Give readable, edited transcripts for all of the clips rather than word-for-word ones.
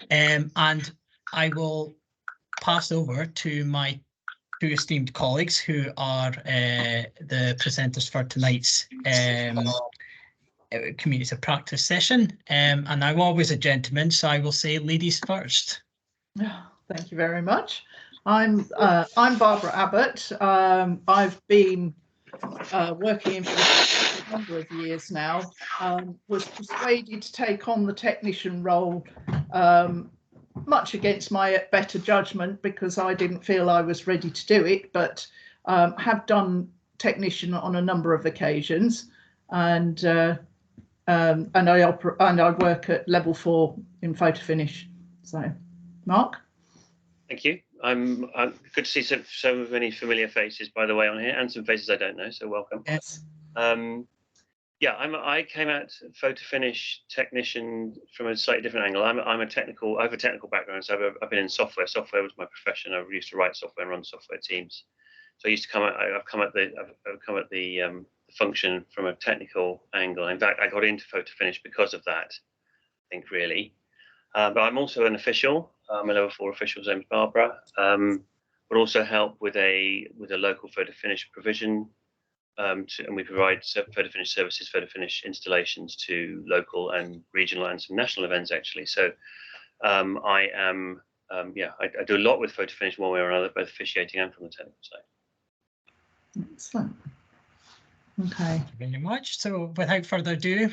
And I will pass over to my two esteemed colleagues who are the presenters for tonight's community of practice session. And I'm always a gentleman, so I will say ladies first. Thank you very much. I'm Barbara Abbott. I've been working in for a number of years now. Was persuaded to take on the technician role much against my better judgment because I didn't feel I was ready to do it, but have done technician on a number of occasions, and I work at level 4 in Photofinish. So, Mark. Thank you. I'm good to see so many familiar faces, by the way, on here, and some faces I don't know. So welcome. Yes. Yeah, I came at Photofinish technician from a slightly different angle. I have a technical background, so I've been in software. Software was my profession. I used to write software and run software teams. So I used to I've come at the function from a technical angle. In fact, I got into Photofinish because of that, I think, really. But I'm also an official. I'm a level 4 official, same as Barbara. But also help with a local Photofinish provision. And we provide Photofinish services, Photofinish installations to local and regional and some national events, actually. So I do a lot with Photofinish one way or another, both officiating and from the technical side. Excellent. Okay. Thank you very much. So without further ado,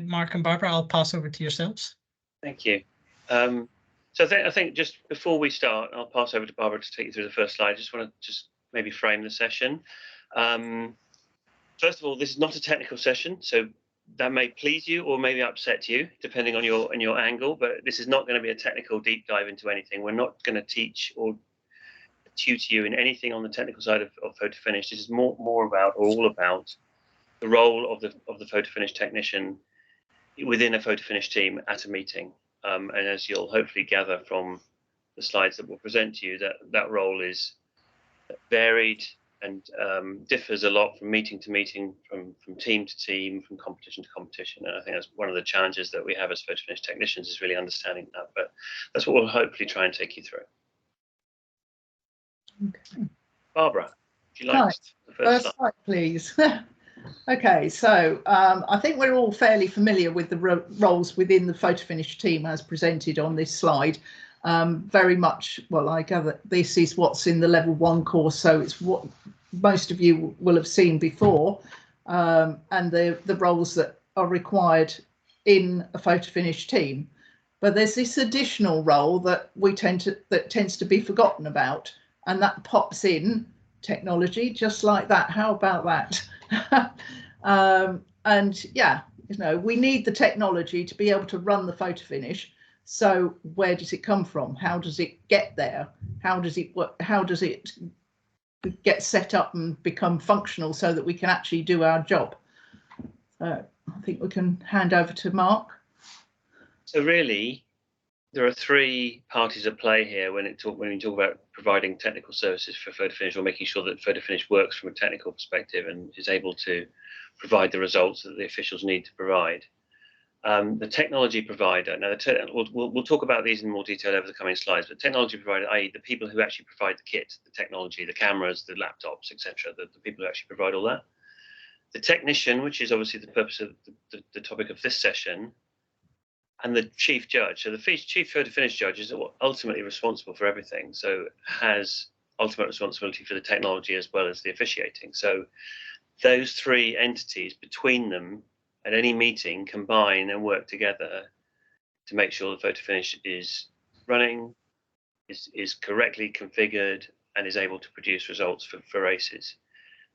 Mark and Barbara, I'll pass over to yourselves. Thank you. So I think just before we start, I'll pass over to Barbara to take you through the first slide. I just want to maybe frame the session. First of all, this is not a technical session, so that may please you or maybe upset you, depending on your angle. But this is not going to be a technical deep dive into anything. We're not going to teach or tutor you in anything on the technical side of Photofinish. This is all about the role of the Photofinish technician within a Photofinish team at a meeting. And as you'll hopefully gather from the slides that we'll present to you, that role is varied and differs a lot from meeting to meeting, from team to team, from competition to competition. And I think that's one of the challenges that we have as Photofinish technicians, is really understanding that. But that's what we'll hopefully try and take you through. Okay. Barbara, would you like the first slide, please? Okay, so I think we're all fairly familiar with the roles within the Photofinish team as presented on this slide. Very much, well, I gather this is what's in the level 1 course, so it's what most of you will have seen before, and the roles that are required in a Photofinish team. But there's this additional role that tends to be forgotten about, and that pops in technology just like that. How about that? And yeah, we need the technology to be able to run the Photofinish. So where does it come from? How does it get there? How does it work? How does it get set up and become functional so that we can actually do our job? I think we can hand over to Mark. So really, there are 3 parties at play here when we talk about providing technical services for Photofinish, or making sure that Photofinish works from a technical perspective and is able to provide the results that the officials need to provide. The technology provider, now we'll talk about these in more detail over the coming slides, but technology provider, i.e. the people who actually provide the kit, the technology, the cameras, the laptops, etc., the people who actually provide all that. The technician, which is obviously the purpose of the topic of this session, and the chief judge. So the chief Photofinish judge is ultimately responsible for everything, so has ultimate responsibility for the technology as well as the officiating. So those 3 entities between them at any meeting combine and work together to make sure the Photofinish is running, is correctly configured, and is able to produce results for races.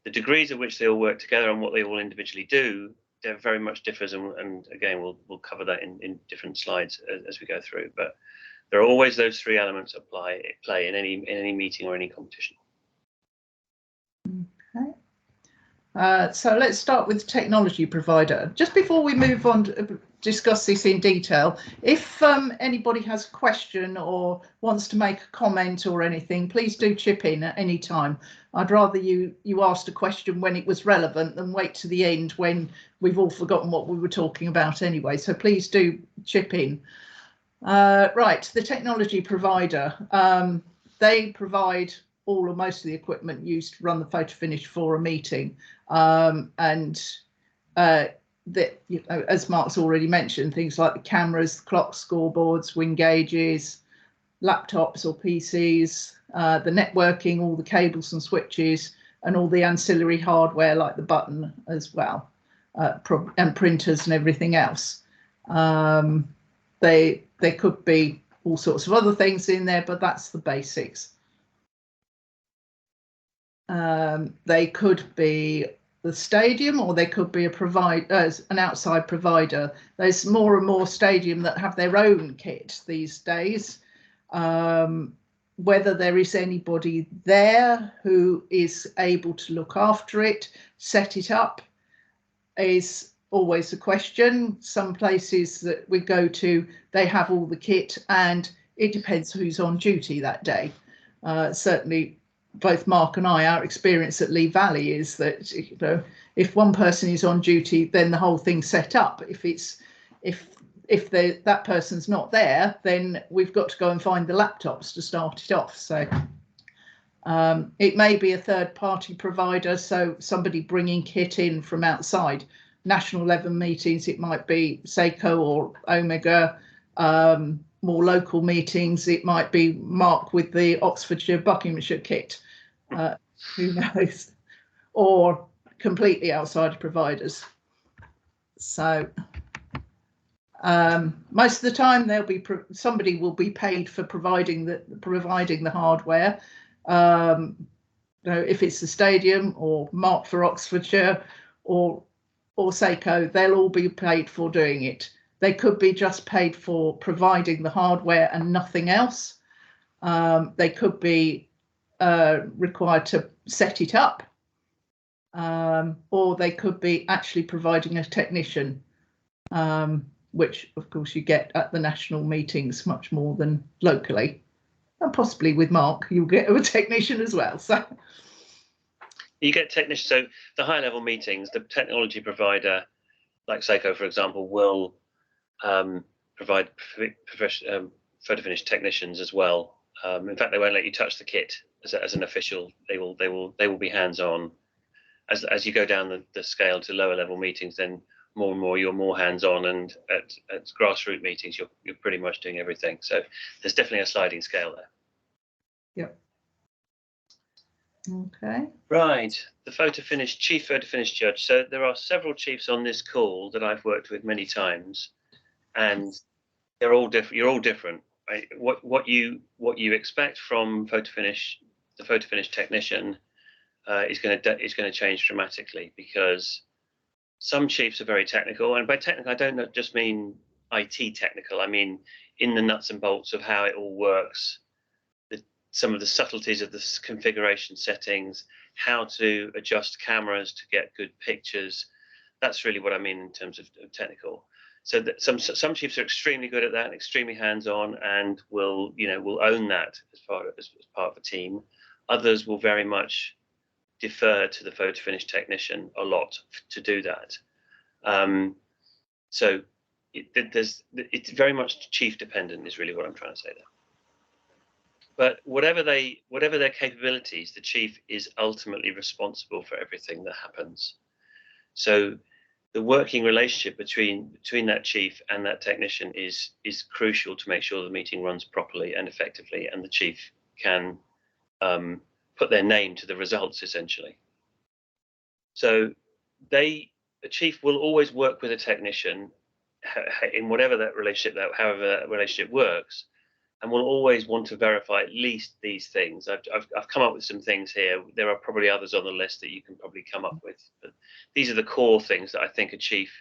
The degrees at which they all work together and what they all individually do, there very much differs, and again we'll cover that in different slides as we go through. But there are always those 3 elements at play in any meeting or any competition. Okay. So let's start with technology provider. Just before we move on to discuss this in detail, if anybody has a question or wants to make a comment or anything, please do chip in at any time. I'd rather you asked a question when it was relevant than wait to the end when we've all forgotten what we were talking about anyway. So please do chip in. Right, the technology provider. They provide all or most of the equipment used to run the Photofinish for a meeting. As Mark's already mentioned, things like the cameras, clocks, scoreboards, wing gauges, laptops or PCs, the networking, all the cables and switches, and all the ancillary hardware like the button as well, and printers and everything else. There could be all sorts of other things in there, but that's the basics. They could be the stadium, or they could be an outside provider. There's more and more stadium that have their own kit these days. Whether there is anybody there who is able to look after it, set it up, is always a question. Some places that we go to, they have all the kit, and it depends who's on duty that day. Certainly, both Mark and I, our experience at Lee Valley is that, you know, if one person is on duty, then the whole thing's set up. If that person's not there, then we've got to go and find the laptops to start it off. So it may be a third-party provider, so somebody bringing kit in from outside. National level meetings, it might be Seiko or Omega. More local meetings, it might be Mark with the Oxfordshire Buckinghamshire kit. Who knows? Or completely outside providers. So most of the time, somebody will be paid for providing the hardware. If it's the stadium or Mark for Oxfordshire or Seiko, they'll all be paid for doing it. They could be just paid for providing the hardware and nothing else. They could be required to set it up, or they could be actually providing a technician, which of course you get at the national meetings much more than locally. And possibly with Mark, you'll get a technician as well. So you get technicians. So the high level meetings, the technology provider, like Seiko, for example, will provide Photofinish technicians as well. In fact, they won't let you touch the kit as an official. They will be hands-on. As you go down the scale to lower level meetings, then more and more you're more hands-on, and at grassroots meetings you're pretty much doing everything. So there's definitely a sliding scale there. Yep. Okay. Right, the Photofinish chief Photofinish judge. So there are several chiefs on this call that I've worked with many times, and they're all different. You're all different. Right? What you expect from Photofinish, the Photofinish technician, is going to change dramatically, because some chiefs are very technical, and by technical I don't just mean IT technical. I mean in the nuts and bolts of how it all works, some of the subtleties of the configuration settings, how to adjust cameras to get good pictures. That's really what I mean in terms of technical. So that some chiefs are extremely good at that, and extremely hands-on, and will own that as part of a team. Others will very much defer to the Photofinish technician a lot to do that. So it's very much chief dependent is really what I'm trying to say there. But whatever their capabilities, the chief is ultimately responsible for everything that happens. So the working relationship between that chief and that technician is crucial to make sure the meeting runs properly and effectively, and the chief can put their name to the results, essentially. So a chief will always work with a technician in whatever that relationship, however that relationship works, and will always want to verify at least these things. I've come up with some things here. There are probably others on the list that you can probably come up with, but these are the core things that I think a chief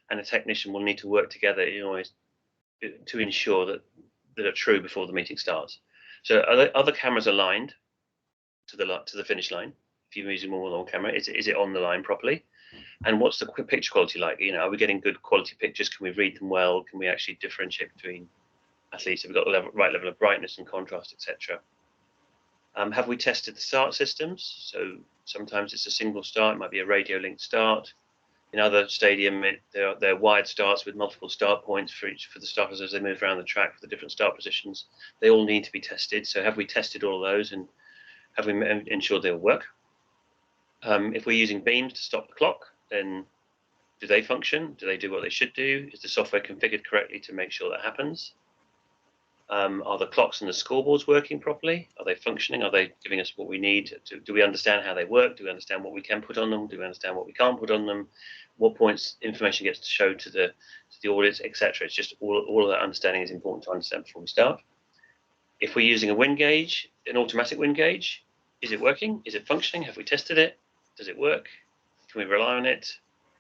and a technician will need to work together in order to ensure that are true before the meeting starts. So are the cameras aligned to the finish line? If you're using more than one camera, is it on the line properly? And what's the picture quality like? Are we getting good quality pictures? Can we read them well? Can we actually differentiate between athletes? Have we got the right level of brightness and contrast, etc.? Have we tested the start systems? So sometimes it's a single start, it might be a radio linked start. In other stadium, they're wide starts with multiple start points for the starters as they move around the track for the different start positions. They all need to be tested. So have we tested all of those, and have we ensured they'll work? If we're using beams to stop the clock, then do they function? Do they do what they should do? Is the software configured correctly to make sure that happens? Are the clocks and the scoreboards working properly? Are they functioning? Are they giving us what we need? Do we understand how they work? Do we understand what we can put on them? Do we understand what we can't put on them? What points information gets showed to the audits, etc. It's just all of that understanding is important to understand before we start. If we're using a wind gauge, an automatic wind gauge, is it working? Is it functioning? Have we tested it? Does it work? Can we rely on it?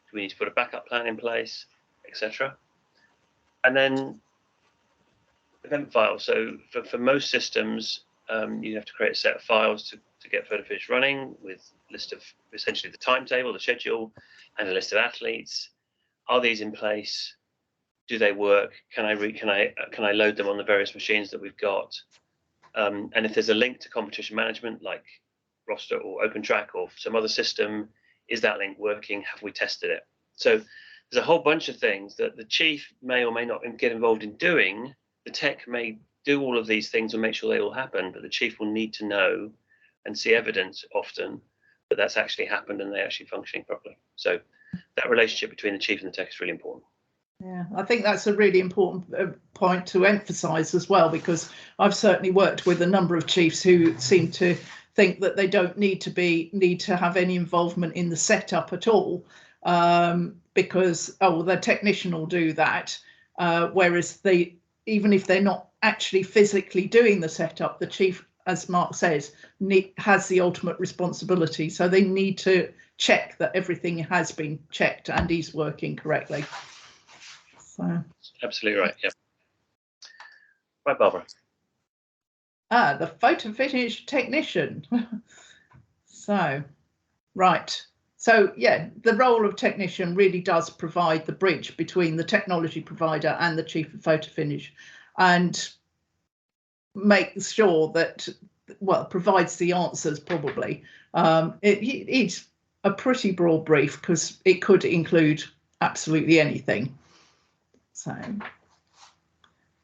Do we need to put a backup plan in place, etc.? And then event files. So for most systems, you have to create a set of files to get Photofinish running with a list of essentially the timetable, the schedule, and a list of athletes. Are these in place? Do they work? Can I load them on the various machines that we've got? And if there's a link to competition management like roster or OpenTrack or some other system, is that link working? Have we tested it? So there's a whole bunch of things that the chief may or may not get involved in doing. The tech may do all of these things and make sure they all happen, but the chief will need to know and see evidence often that that's actually happened and they're actually functioning properly. So that relationship between the chief and the tech is really important. Yeah, I think that's a really important point to emphasise as well, because I've certainly worked with a number of chiefs who seem to think that they don't need to have any involvement in the setup at all, because the technician will do that, whereas even if they're not actually physically doing the setup, the chief, as Mark says, has the ultimate responsibility. So they need to check that everything has been checked and is working correctly. So absolutely right. Yeah. Right, Barbara. The Photofinish technician. So yeah, the role of technician really does provide the bridge between the technology provider and the chief of Photofinish, and makes sure that, well, provides the answers probably. It's a pretty broad brief because it could include absolutely anything. So,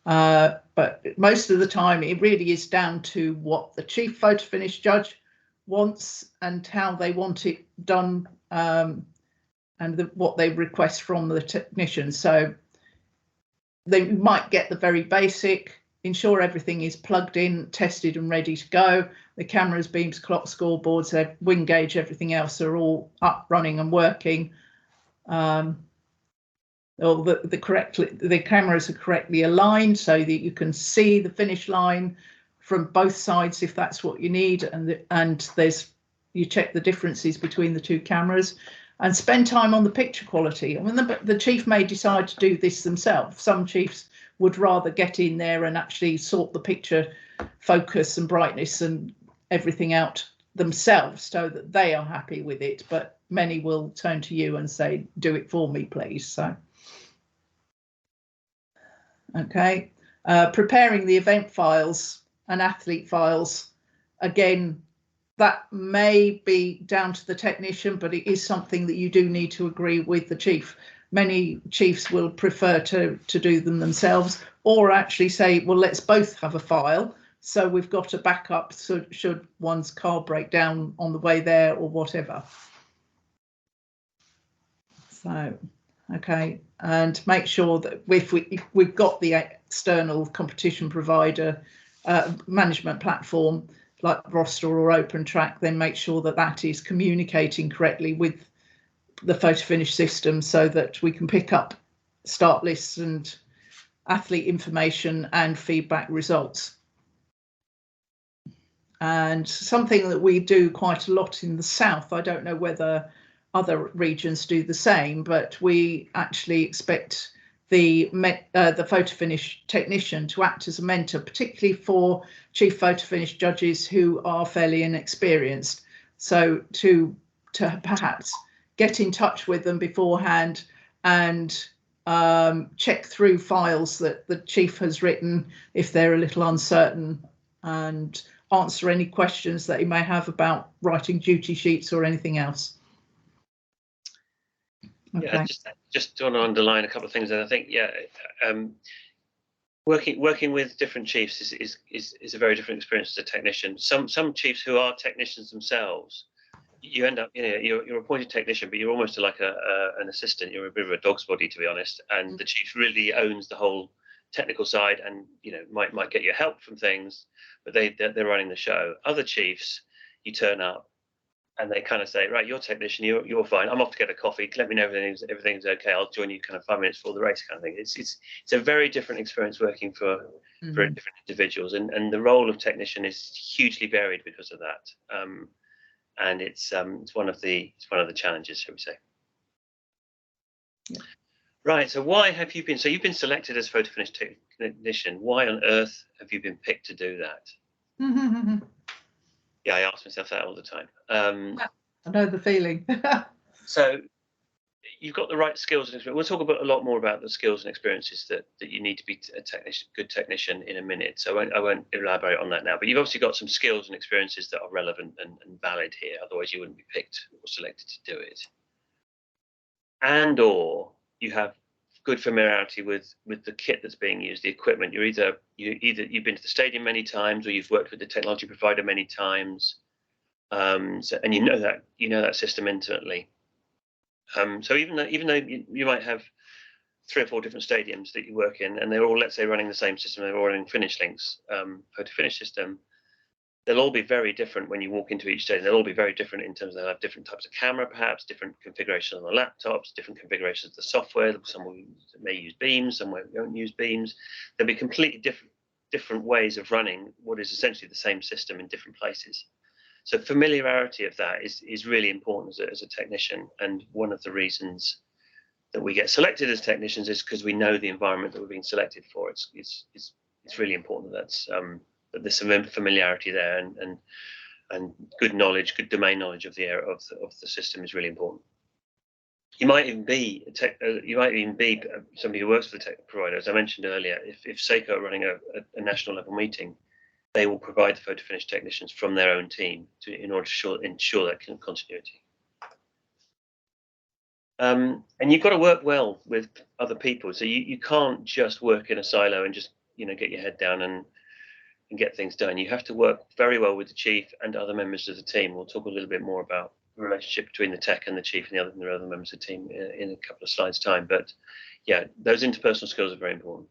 but most of the time it really is down to what the chief Photofinish judge wants and how they want it done, and what they request from the technician. So they might get the very basic, ensure everything is plugged in, tested and ready to go. The cameras, beams, clocks, scoreboards, their wind gauge, everything else are all up, running and working. Or the cameras are correctly aligned so that you can see the finish line from both sides if that's what you need, and you check the differences between the two cameras, and spend time on the picture quality. I mean, the chief may decide to do this themselves. Some chiefs would rather get in there and actually sort the picture focus and brightness and everything out themselves so that they are happy with it, but many will turn to you and say, do it for me, please. So okay, preparing the event files and athlete files, again, that may be down to the technician, but it is something that you do need to agree with the chief. Many chiefs will prefer to do them themselves, or actually say, well, let's both have a file, so we've got a backup so should one's car break down on the way there or whatever. So okay, and make sure that if we've got the external competition provider management platform like roster or OpenTrack, then make sure that that is communicating correctly with the Photofinish system so that we can pick up start lists and athlete information and feedback results. And something that we do quite a lot in the south, I don't know whether other regions do the same, but we actually expect the Photofinish technician to act as a mentor, particularly for chief Photofinish judges who are fairly inexperienced. So to perhaps get in touch with them beforehand and check through files that the chief has written if they're a little uncertain, and answer any questions that he may have about writing duty sheets or anything else. Okay. Yeah, just want to underline a couple of things. And I think, working with different chiefs is a very different experience as a technician. Some chiefs who are technicians themselves, you end up, you're appointed technician, but you're almost like an assistant. You're a bit of a dog's body, to be honest. And the chief really owns the whole technical side, and might get your help from things, but they're running the show. Other chiefs, you turn up and they kind of say, right, you're a technician, you're fine. I'm off to get a coffee. Let me know everything's okay. I'll join you kind of 5 minutes before the race, kind of thing. It's a very different experience working for different individuals, and the role of technician is hugely varied because of that. And it's one of the challenges, shall we say? Yeah. Right. So why have you been? So you've been selected as Photofinish technician. Why on earth have you been picked to do that? Yeah, I ask myself that all the time. I know the feeling. So you've got the right skills and experience. We'll talk about a lot more about the skills and experiences that you need to be a good technician in a minute. So I won't elaborate on that now. But you've obviously got some skills and experiences that are relevant and valid here. Otherwise, you wouldn't be picked or selected to do it. And/or you have good familiarity with the kit that's being used, the equipment. You've been to the stadium many times, or you've worked with the technology provider many times, and you know that system intimately. So even though you might have 3 or 4 different stadiums that you work in, and they're all, let's say, running the same system, they're all running FinishLink's Photofinish system, they'll all be very different when you walk into each stadium. They'll all be very different in terms of they'll have different types of camera, perhaps different configurations on the laptops, different configurations of the software. Some may use beams, some won't use beams. There'll be completely different ways of running what is essentially the same system in different places. So familiarity of that is really important as a technician, and one of the reasons that we get selected as technicians is because we know the environment that we're being selected for. It's really important that there's some familiarity there, and good knowledge, good domain knowledge of the area of the system is really important. You might even be somebody who works for the tech provider. As I mentioned earlier, if Seiko are running a national level meeting, they will provide the Photofinish technicians from their own team in order to ensure that continuity. And you've got to work well with other people. So you can't just work in a silo and just get your head down and get things done. You have to work very well with the chief and other members of the team. We'll talk a little bit more about the relationship between the tech and the chief and the other members of the team in a couple of slides' time. But yeah, those interpersonal skills are very important.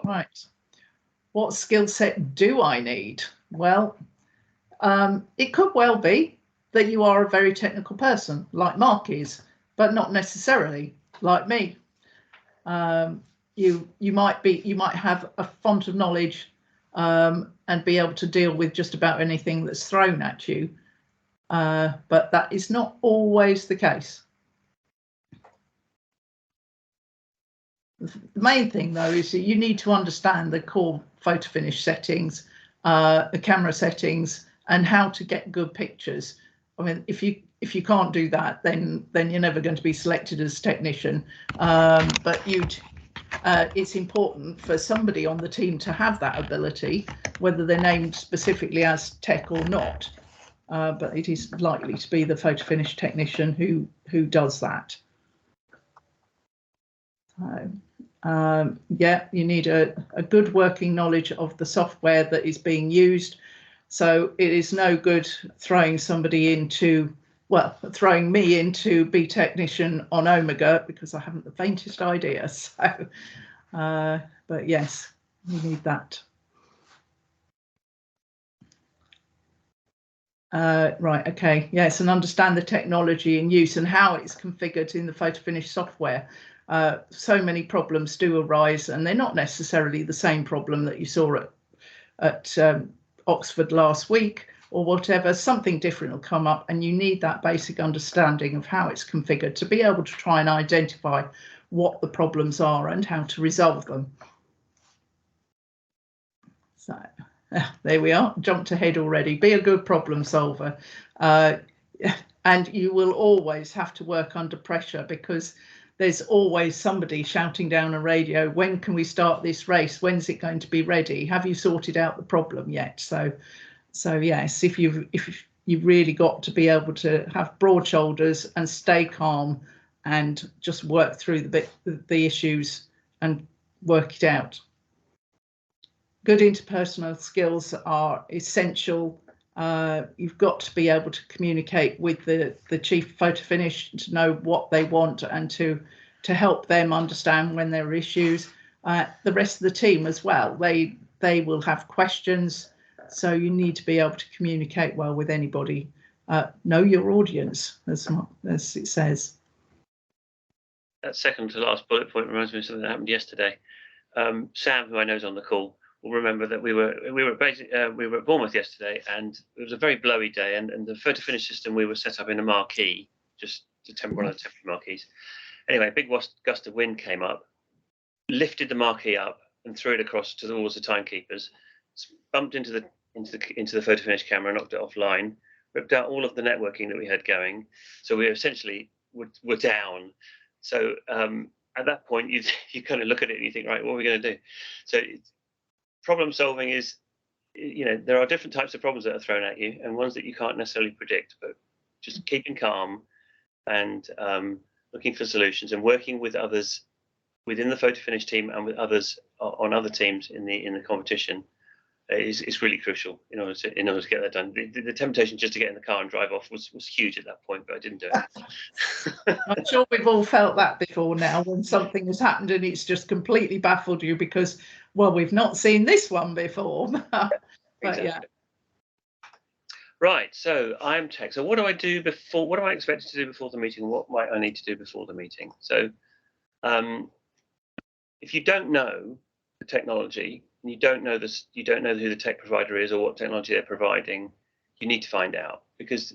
Right. What skill set do I need? Well, it could well be that you are a very technical person, like Mark is, but not necessarily like me. You might have a font of knowledge and be able to deal with just about anything that's thrown at you, but that is not always the case. The main thing, though, is that you need to understand the core Photofinish settings, the camera settings, and how to get good pictures. I mean, if you can't do that, then you're never going to be selected as technician. But it's important for somebody on the team to have that ability, whether they're named specifically as tech or not. But it is likely to be the Photofinish technician who does that. Yeah, you need a good working knowledge of the software that is being used. So it is no good throwing me into be technician on Omega, because I haven't the faintest idea. So, but yes, you need that. Right, okay, yes, and understand the technology in use and how it's configured in the Photofinish software. So many problems do arise, and they're not necessarily the same problem that you saw at Oxford last week or whatever. Something different will come up, and you need that basic understanding of how it's configured to be able to try and identify what the problems are and how to resolve them. So there we are, jumped ahead already. Be a good problem solver, and you will always have to work under pressure, because there's always somebody shouting down a radio, when can we start this race? When's it going to be ready? Have you sorted out the problem yet? So So yes, if you've really got to be able to have broad shoulders and stay calm and just work through the issues and work it out. Good interpersonal skills are essential. You've got to be able to communicate with the chief Photofinish to know what they want and to help them understand when there are issues. The rest of the team as well, they will have questions, so you need to be able to communicate well with anybody. Know your audience, as it says. That second to last bullet point reminds me of something that happened yesterday. Sam, who I know is on the call, will remember that we were at Bournemouth yesterday, and it was a very blowy day, and the Photofinish system we were set up in a marquee, just one of the temporary marquees. Anyway, a big gust of wind came up, lifted the marquee up, and threw it across towards the timekeepers. Bumped into the Photofinish camera, knocked it offline, ripped out all of the networking that we had going. So we essentially were down. So at that point, you kind of look at it and you think, right, what are we going to do? So problem solving is, there are different types of problems that are thrown at you, and ones that you can't necessarily predict. But just keeping calm and looking for solutions and working with others within the Photofinish team and with others on other teams in the competition is really crucial in order to get that done. The temptation just to get in the car and drive off was huge at that point, but I didn't do it. I'm sure we've all felt that before now, when something has happened and it's just completely baffled you because, well, we've not seen this one before. But exactly. yeah. Right, so I'm tech. So what do I do before? What am I expected to do before the meeting? What might I need to do before the meeting? So if you don't know the technology, and you don't know who the tech provider is or what technology they're providing, you need to find out, because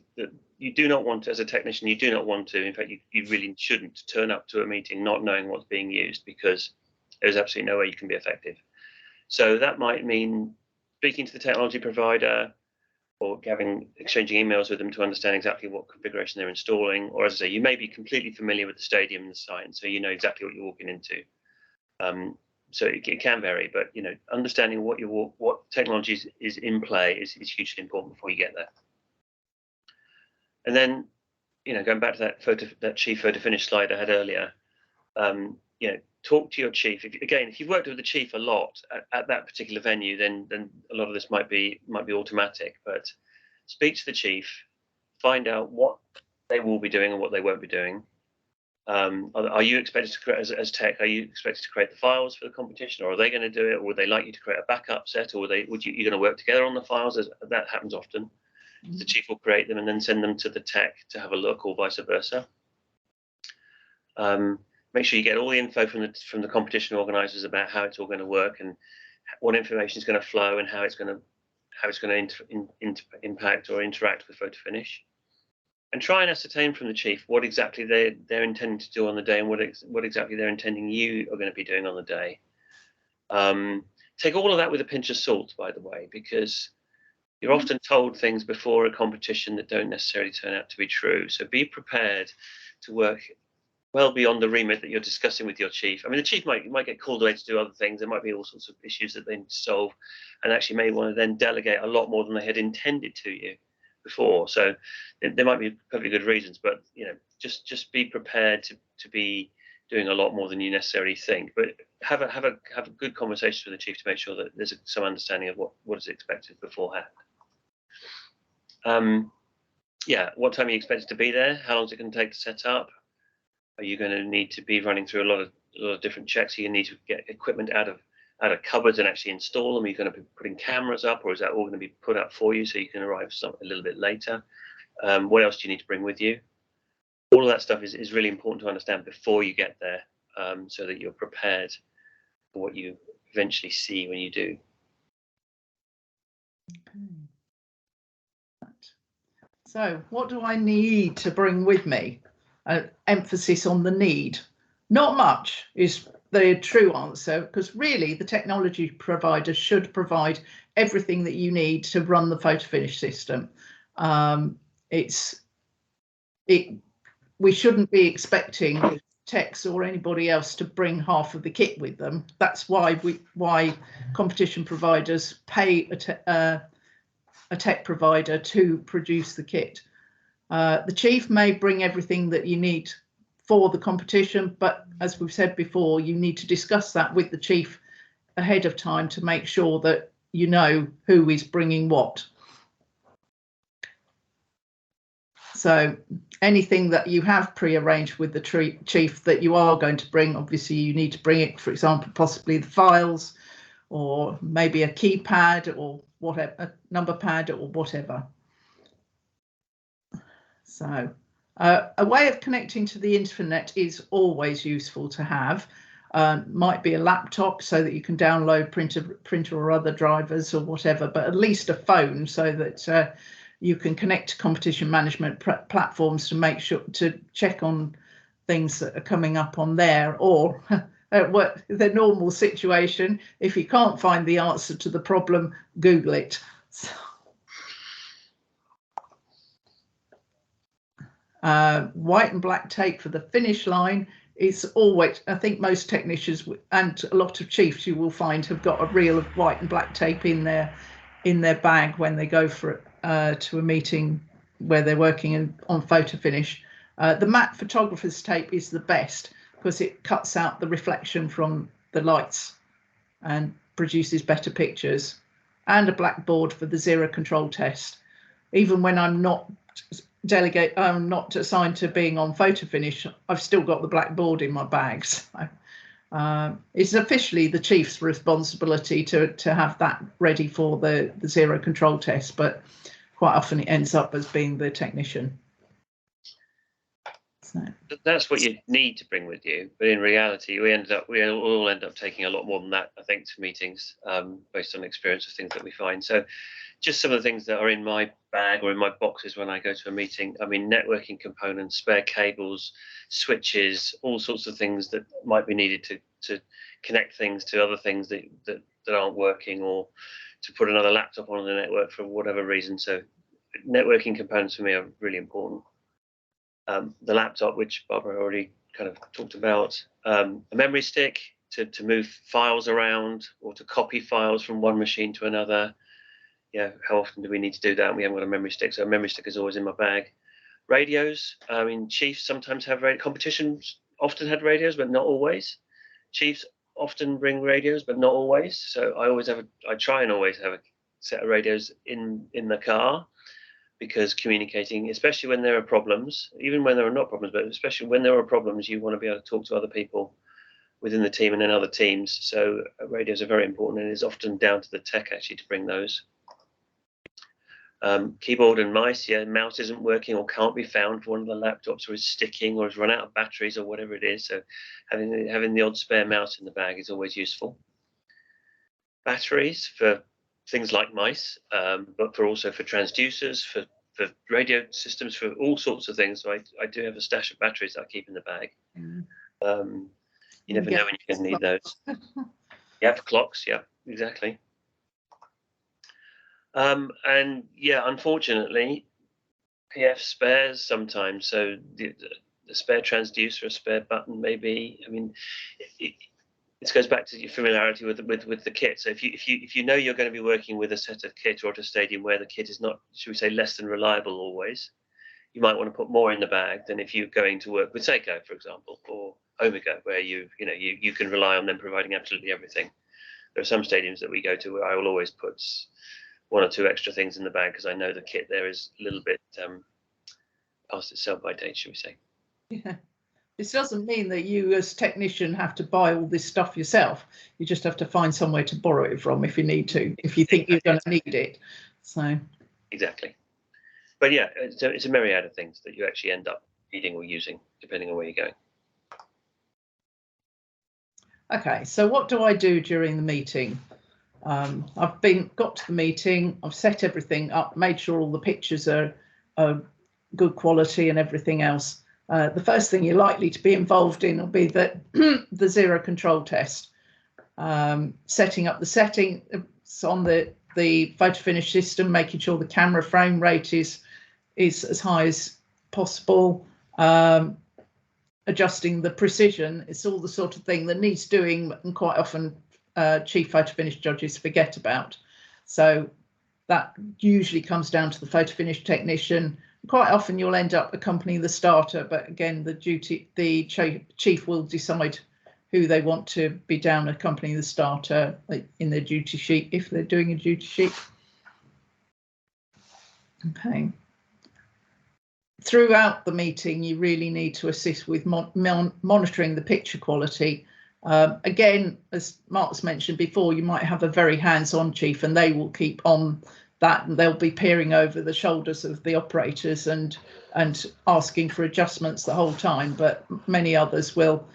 you do not want to, as a technician, you do not want to, in fact, you really shouldn't turn up to a meeting not knowing what's being used, because there's absolutely no way you can be effective. So that might mean speaking to the technology provider or exchanging emails with them to understand exactly what configuration they're installing. Or, as I say, you may be completely familiar with the stadium and the site, so you know exactly what you're walking into. So it can vary, but understanding what technology is in play is hugely important before you get there. And then, going back to that chief Photofinish slide I had earlier, talk to your chief. If you've worked with the chief a lot at that particular venue, then a lot of this might be automatic. But speak to the chief, find out what they will be doing and what they won't be doing. Are you expected to create, as tech, are you expected to create the files for the competition, or are they going to do it, or would they like you to create a backup set, or you're going to work together on the files? As that happens often. The chief will create them and then send them to the tech to have a look, or vice versa. Make sure you get all the info from the competition organisers about how it's all going to work and what information is going to flow and how it's going to impact or interact with Photofinish. And try and ascertain from the chief what exactly they're intending to do on the day, and what exactly they're intending you are going to be doing on the day. Take all of that with a pinch of salt, by the way, because you're often told things before a competition that don't necessarily turn out to be true. So be prepared to work well beyond the remit that you're discussing with your chief. I mean, the chief might get called away to do other things. There might be all sorts of issues that they need to solve, and actually may want to then delegate a lot more than they had intended to you before. So there might be perfectly good reasons, but just be prepared to be doing a lot more than you necessarily think. But have a good conversation with the chief to make sure that there's some understanding of what is expected beforehand. What time are you expected to be there? How long is it going to take to set up? Are you going to need to be running through a lot of different checks? Are you going to need to get equipment out of cupboards and actually install them? Are you going to be putting cameras up, or is that all going to be put up for you so you can arrive a little bit later? What else do you need to bring with you? All of that stuff is really important to understand before you get there, so that you're prepared for what you eventually see when you do. Okay. So what do I need to bring with me? Emphasis on the need. Not much is the true answer, because really the technology provider should provide everything that you need to run the Photofinish system. We shouldn't be expecting techs or anybody else to bring half of the kit with them. That's why competition providers pay a tech provider to produce the kit. The chief may bring everything that you need for the competition, but as we've said before, you need to discuss that with the chief ahead of time to make sure that you know who is bringing what. So anything that you have pre-arranged with the chief that you are going to bring, obviously you need to bring it, for example, possibly the files, or maybe a keypad or whatever, a number pad or whatever. So a way of connecting to the internet is always useful to have. Might be a laptop so that you can download printer or other drivers or whatever, but at least a phone so that you can connect to competition management platforms to make sure to check on things that are coming up on there, or what the normal situation, if you can't find the answer to the problem, Google it. So, white and black tape for the finish line is always, I think most technicians and a lot of chiefs you will find have got a reel of white and black tape in their bag when they go for to a meeting where they're working on photo finish. The matte photographer's tape is the best because it cuts out the reflection from the lights and produces better pictures. And a blackboard for the zero control test. Even when I'm not not assigned to being on photo finish, I've still got the blackboard in my bags. It's officially the chief's responsibility to have that ready for the zero control test, but quite often it ends up as being the technician. So that's what you need to bring with you, but in reality we all end up taking a lot more than that, I think, to meetings, based on experience of things that we find. So just some of the things that are in my bag or in my boxes when I go to a meeting. I mean, networking components, spare cables, switches, all sorts of things that might be needed to connect things to other things that aren't working, or to put another laptop on the network for whatever reason. So networking components for me are really important. The laptop, which Barbara already kind of talked about, a memory stick to move files around or to copy files from one machine to another. Yeah, how often do we need to do that? We haven't got a memory stick, so a memory stick is always in my bag. Radios, I mean, chiefs sometimes have competitions often had radios, but not always. Chiefs often bring radios, but not always. So I try and always have a set of radios in the car, because communicating, especially when there are problems, even when there are not problems, but especially when there are problems, you want to be able to talk to other people within the team and in other teams. So radios are very important, and it's often down to the tech actually to bring those. Keyboard and mice, yeah, mouse isn't working or can't be found for one of the laptops, or is sticking, or has run out of batteries, or whatever it is. So having the odd spare mouse in the bag is always useful. Batteries for things like mice, but also for transducers, for radio systems, for all sorts of things. So I do have a stash of batteries that I keep in the bag. You never know when you're going to need those. Yeah, for clocks, yeah, exactly. And yeah, unfortunately, PF spares sometimes. So the spare transducer, a spare button, maybe. I mean, this goes back to your familiarity with the kit. So if you know you're going to be working with a set of kit or at a stadium where the kit is not, should we say, less than reliable always, you might want to put more in the bag than if you're going to work with Seiko, for example, or Omega, where you can rely on them providing absolutely everything. There are some stadiums that we go to where I will always put one or two extra things in the bag because I know the kit there is a little bit past its sell-by date, should we say. Yeah. This doesn't mean that you as technician have to buy all this stuff yourself. You just have to find somewhere to borrow it from if you need to, if you think you're going to need it. So exactly. But yeah, it's a myriad of things that you actually end up needing or using depending on where you're going. Okay, so what do I do during the meeting? I've got to the meeting, I've set everything up, made sure all the pictures are good quality and everything else. The first thing you're likely to be involved in will be the zero control test. Setting up the settings on the Photofinish system, making sure the camera frame rate is as high as possible, adjusting the precision. It's all the sort of thing that needs doing, and quite often chief Photofinish judges forget about. So that usually comes down to the photo finish technician. Quite often you'll end up accompanying the starter, but again, the chief will decide who they want to be down accompanying the starter in their duty sheet if they're doing a duty sheet. Okay. Throughout the meeting, you really need to assist with monitoring the picture quality. Again, as Mark's mentioned before, you might have a very hands-on chief and they will keep on that, and they'll be peering over the shoulders of the operators and asking for adjustments the whole time, but many others will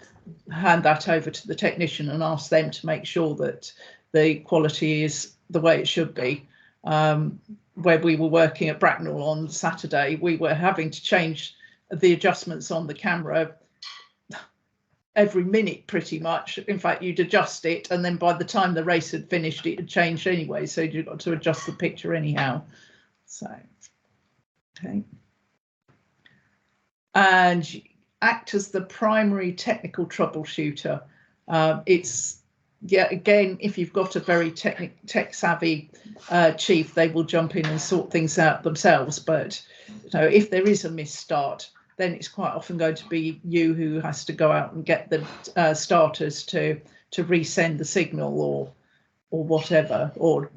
hand that over to the technician and ask them to make sure that the quality is the way it should be. Where we were working at Bracknell on Saturday, we were having to change the adjustments on the camera every minute pretty much. In fact, you'd adjust it and then by the time the race had finished it had changed anyway, so you've got to adjust the picture anyhow. So okay, and act as the primary technical troubleshooter. It's again, if you've got a very tech savvy chief, they will jump in and sort things out themselves, but if there is a misstart, then it's quite often going to be you who has to go out and get the starters to resend the signal or whatever, or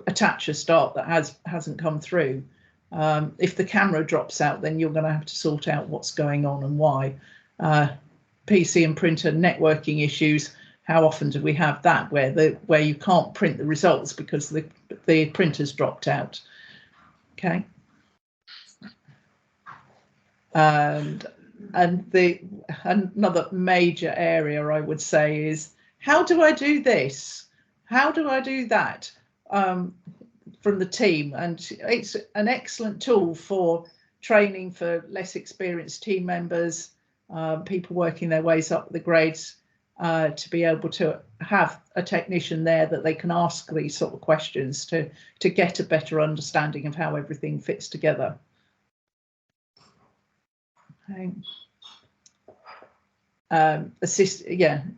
attach a start that hasn't come through. If the camera drops out, then you're going to have to sort out what's going on and why. PC and printer networking issues. How often do we have that where you can't print the results because the printer's dropped out? Okay. And another major area I would say is, how do I do this? How do I do that? From the team, and it's an excellent tool for training for less experienced team members, people working their ways up the grades, to be able to have a technician there that they can ask these sort of questions to get a better understanding of how everything fits together. Okay.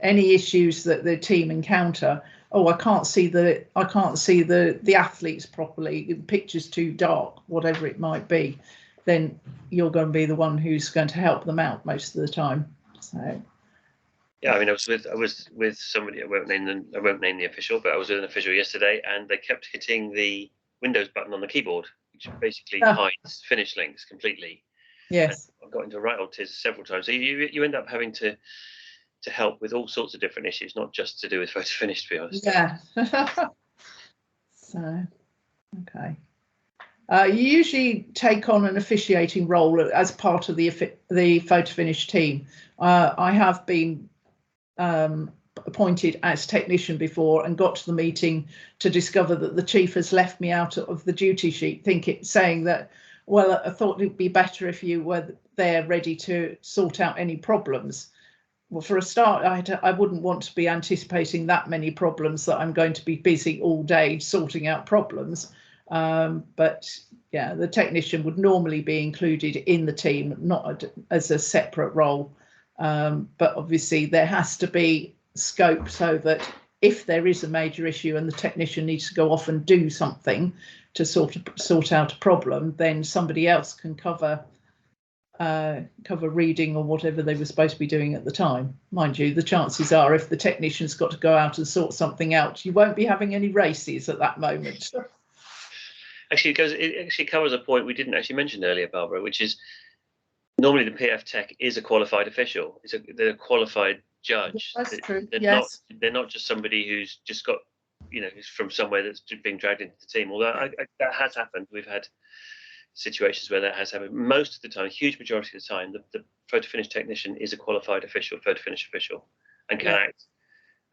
Any issues that the team encounter. Oh, I can't see the athletes properly, the picture's too dark, whatever it might be, then you're going to be the one who's going to help them out most of the time. So yeah, I mean, I was with somebody, I won't name the official, but I was with an official yesterday and they kept hitting the Windows button on the keyboard, which basically hides finish links completely. Yes. And I've got into right old tears several times. So you end up having to help with all sorts of different issues, not just to do with Photofinish, to be honest. Yeah. So, okay. You usually take on an officiating role as part of the Photofinish team. I have been appointed as technician before and got to the meeting to discover that the chief has left me out of the duty sheet, saying that, well, I thought it'd be better if you were there ready to sort out any problems. Well, for a start, I wouldn't want to be anticipating that many problems that I'm going to be busy all day sorting out problems. But yeah, the technician would normally be included in the team, not as a separate role. But obviously there has to be scope so that if there is a major issue and the technician needs to go off and do something to sort out a problem, then somebody else can cover reading or whatever they were supposed to be doing at the time. Mind you, the chances are if the technician's got to go out and sort something out, you won't be having any races at that moment. Actually, it actually covers a point we didn't actually mention earlier, Barbara, which is normally the PF Tech is a qualified official. They're a qualified judge. That's true. Yes. They're not just somebody who's just got, who's from somewhere that's being dragged into the team. Although that has happened. We've had situations where that has happened. Most of the time, a huge majority of the time, the Photofinish technician is a qualified official, Photofinish official, and can act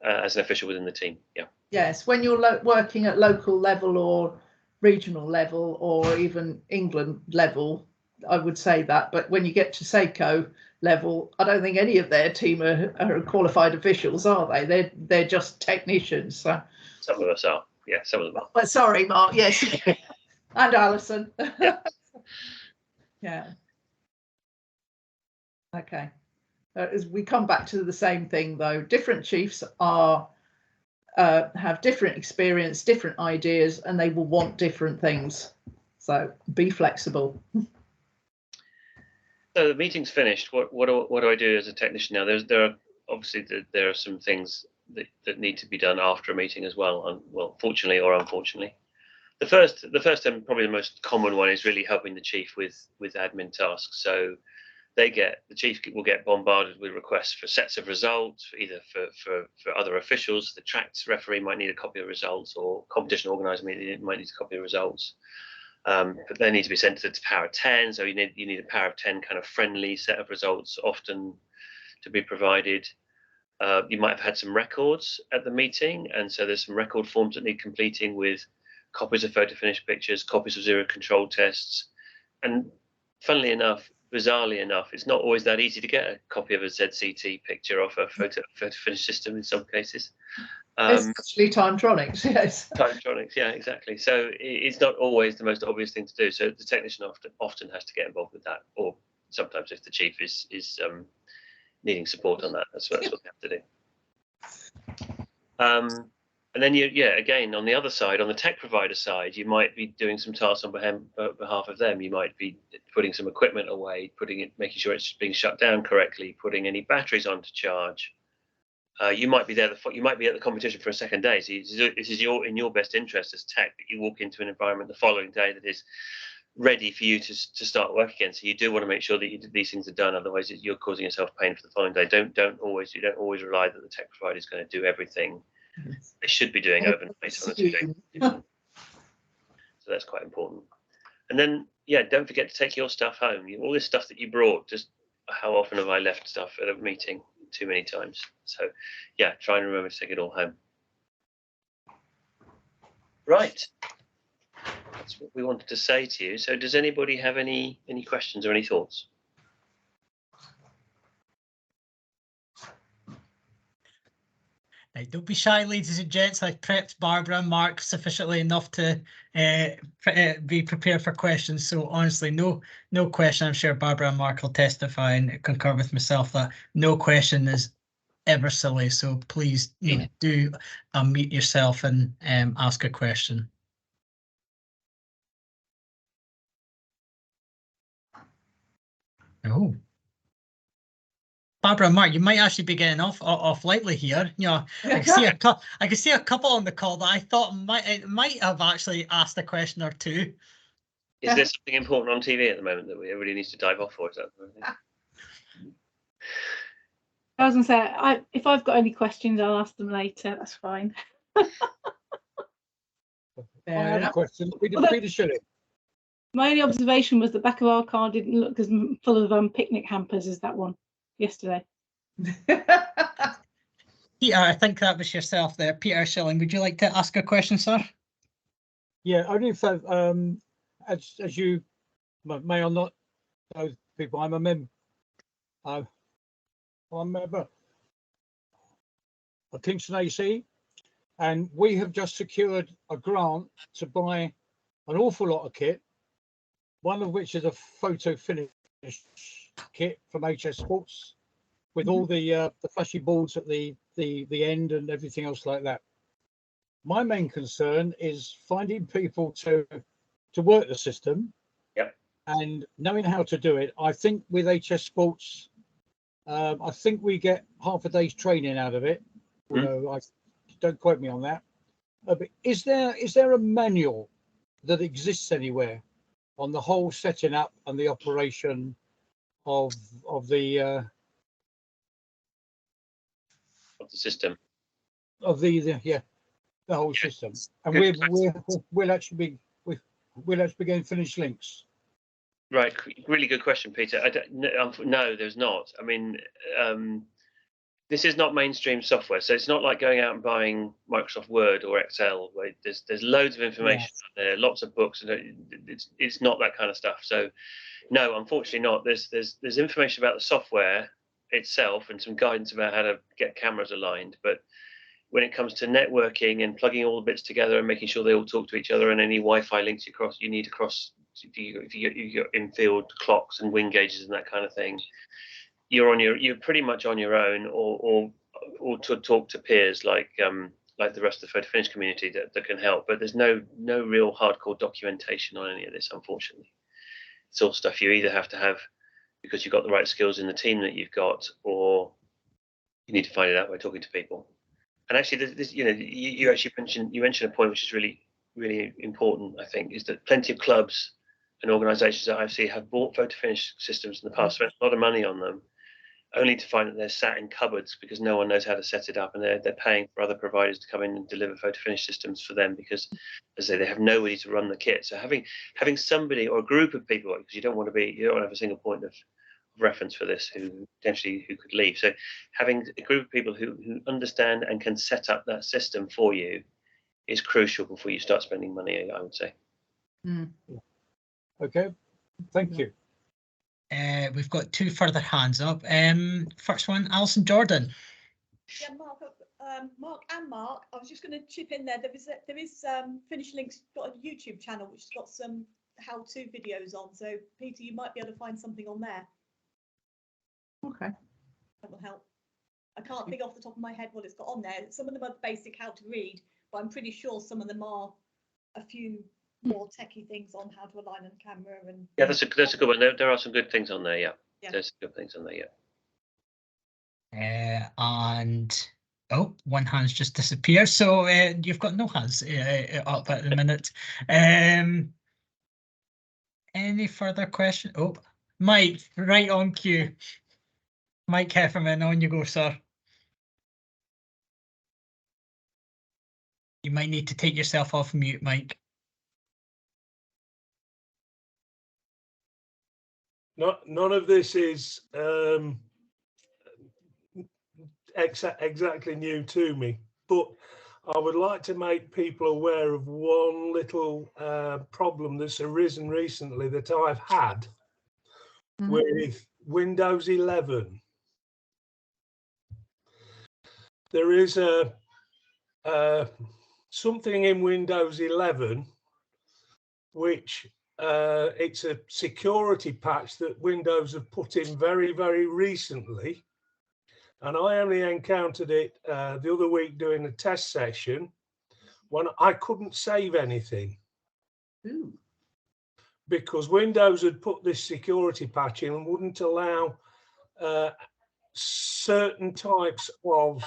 as an official within the team. Yeah. Yes, when you're working at local level or regional level or even England level, I would say that. But when you get to SACO level, I don't think any of their team are qualified officials, are they? They're just technicians. So. Some of us are. Yeah, some of them are. But sorry, Mark. Yes. And Alison. Yeah. Yeah. Okay. As we come back to the same thing, though, different chiefs are have different experience, different ideas, and they will want different things. So be flexible. So the meeting's finished. What do I do as a technician now? There are obviously there are some things that need to be done after a meeting as well. Well, fortunately or unfortunately. The first and probably the most common one is really helping the chief with admin tasks. So the chief will get bombarded with requests for sets of results, either for other officials. The tracks referee might need a copy of results, or competition organizer might need a copy of results. But they need to be sent to the power of 10. So you need a power of 10 kind of friendly set of results, often to be provided. You might have had some records at the meeting, and so there's some record forms that need completing with copies of Photofinish pictures, copies of zero control tests, and funnily enough, bizarrely enough, it's not always that easy to get a copy of a ZCT picture off a Photofinish system in some cases. Especially Timetronics, yes. Timetronics, yeah, exactly. So it's not always the most obvious thing to do. So the technician often has to get involved with that, or sometimes if the chief is needing support on that, that's what they have to do. And then again, on the other side, on the tech provider side, you might be doing some tasks on behalf of them. You might be putting some equipment away, making sure it's being shut down correctly, putting any batteries on to charge. You might be there. You might be at the competition for a second day. So this is in your best interest as tech that you walk into an environment the following day that is ready for you to start work again. So you do want to make sure that these things are done. Otherwise, you're causing yourself pain for the following day. You don't always rely that the tech provider is going to do everything they should be doing overnight on a 2 day. So that's quite important. And then don't forget to take your stuff home. All this stuff that you brought. Just how often have I left stuff at a meeting? Too many times. So try and remember to take it all home. Right. That's what we wanted to say to you. So does anybody have any questions or any thoughts? Right, don't be shy, ladies and gents. I prepped Barbara and Mark sufficiently enough to be prepared for questions. So honestly, no question. I'm sure Barbara and Mark will testify and concur with myself that no question is ever silly. So please do unmute yourself and ask a question. Oh. Barbara and Mark, you might actually be getting off lightly here. You know, I can see a couple on the call that I thought might have actually asked a question or two. Is there something important on TV at the moment that everybody needs to dive off for? Is that I was going to say, if I've got any questions, I'll ask them later. That's fine. I have a question. Peter Shelley. My only observation was the back of our car didn't look as full of picnic hampers as that one yesterday. Peter, I think that was yourself there. Peter Shilling, would you like to ask a question, sir? Yeah, only if as you may or not know people, I'm a member. I'm a member of Kingston AC, and we have just secured a grant to buy an awful lot of kit, one of which is a Photofinish kit from HS Sports with all the flashy boards at the end and everything else like that. My main concern is finding people to work the system. Yep. And knowing how to do it. I think with HS Sports, I think we get half a day's training out of it. Although don't quote me on that. But is there a manual that exists anywhere on the whole setting up and the operation of the system? Of the whole system. And we'll actually be getting finished links. Right, really good question, Peter. No, there's not. I mean, this is not mainstream software, so it's not like going out and buying Microsoft Word or Excel, where there's loads of information out there, lots of books, and it's not that kind of stuff. So, no, unfortunately not. There's information about the software itself and some guidance about how to get cameras aligned, but when it comes to networking and plugging all the bits together and making sure they all talk to each other and any Wi-Fi links you need across, if you get in-field clocks and wing gauges and that kind of thing, you're pretty much on your own, or to talk to peers like like the rest of the Photofinish community that can help, but there's no real hardcore documentation on any of this, unfortunately. It's all stuff you either have to have because you've got the right skills in the team that you've got, or you need to find it out by talking to people. And actually, you actually mentioned a point which is really, really important. I think is that plenty of clubs and organisations that I've seen have bought Photofinish systems in the past, spent a lot of money on them, only to find that they're sat in cupboards because no one knows how to set it up, and they're paying for other providers to come in and deliver Photofinish systems for them because, as I say, they have nobody to run the kit. So having somebody or a group of people, because you don't want to have a single point of reference for this who could leave. So having a group of people who understand and can set up that system for you is crucial before you start spending money, I would say. Mm. Okay, thank you. We've got two further hands up. First one, Alison Jordan. Yeah, Mark and Mark, I was just going to chip in there. There is Finish Link's got a YouTube channel which has got some how-to videos on. So Peter, you might be able to find something on there. Okay. That will help. I can't think off the top of my head what it's got on there. Some of them are basic how to read, but I'm pretty sure some of them are a few more techie things on how to align on camera and. Yeah, that's a good one. There are some good things on there. Yeah. There's good things on there. Yeah. And one hand's just disappeared. So you've got no hands up at the minute. Any further questions? Oh, Mike, right on cue. Mike Hefferman, on you go, sir. You might need to take yourself off mute, Mike. None of this is exactly new to me, but I would like to make people aware of one little problem that's arisen recently that I've had with Windows 11. There is something in Windows 11 which it's a security patch that Windows have put in very, very recently. And I only encountered it the other week doing a test session when I couldn't save anything. Ooh. Because Windows had put this security patch in and wouldn't allow certain types of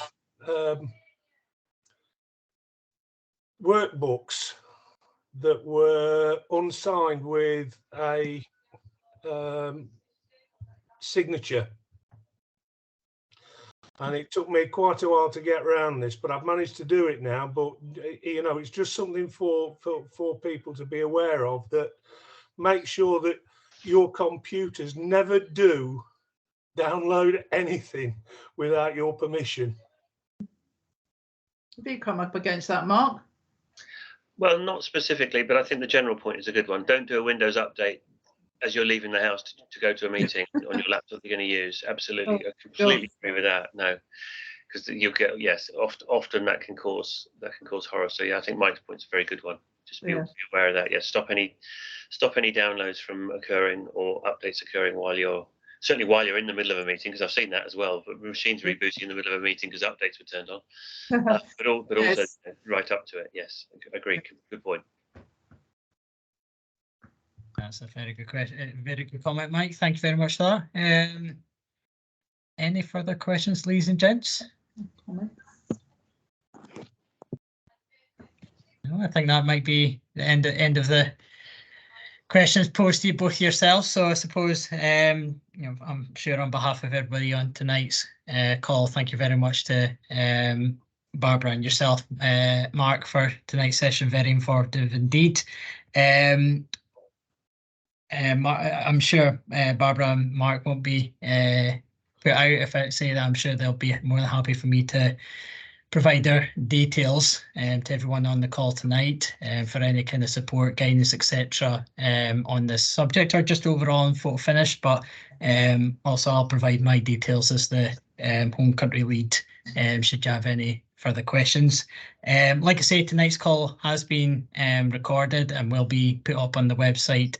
workbooks that were unsigned with a signature. And it took me quite a while to get around this, but I've managed to do it now. But, you know, it's just something for people to be aware of, that make sure that your computers never do download anything without your permission. Have you come up against that, Mark? Well, not specifically, but I think the general point is a good one. Don't do a Windows update as you're leaving the house to go to a meeting on your laptop you're going to use. Absolutely, I completely agree with that. No, because you'll get often that can cause horror. So yeah, I think Mike's point's a very good one. Just be aware of that. Yeah, stop any downloads from occurring or updates occurring while you're in the middle of a meeting, because I've seen that as well. But machines rebooting in the middle of a meeting because updates were turned on, but also right up to it. Yes, agree. Good point. That's a very good question. Very good comment, Mike. Thank you very much for that. Any further questions, ladies and gents? No, I think that might be the end of the questions posed to both yourselves. So I suppose, I'm sure on behalf of everybody on tonight's call, thank you very much to Barbara and yourself, Mark, for tonight's session. Very informative indeed. I'm sure Barbara and Mark won't be put out if I say that. I'm sure they'll be more than happy for me to provide their details to everyone on the call tonight for any kind of support, guidance, etc. On this subject, or just overall on Photofinish. But also I'll provide my details as the home country lead should you have any further questions. Like I say, tonight's call has been recorded and will be put up on the website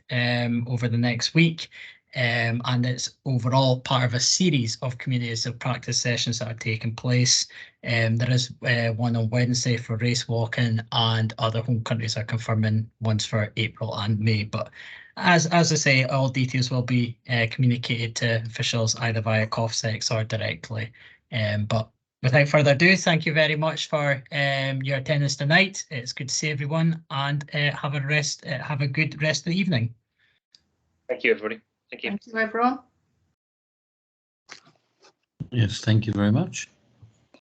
over the next week. and it's overall part of a series of communities of practice sessions that are taking place. There is one on Wednesday for race walking, and other home countries are confirming ones for April and May. But as I say, all details will be communicated to officials either via COFSEX or directly. But without further ado, thank you very much for your attendance tonight. It's good to see everyone, and have a good rest of the evening. Thank you, everybody. Thank you. Thank you, everyone. Yes, thank you very much.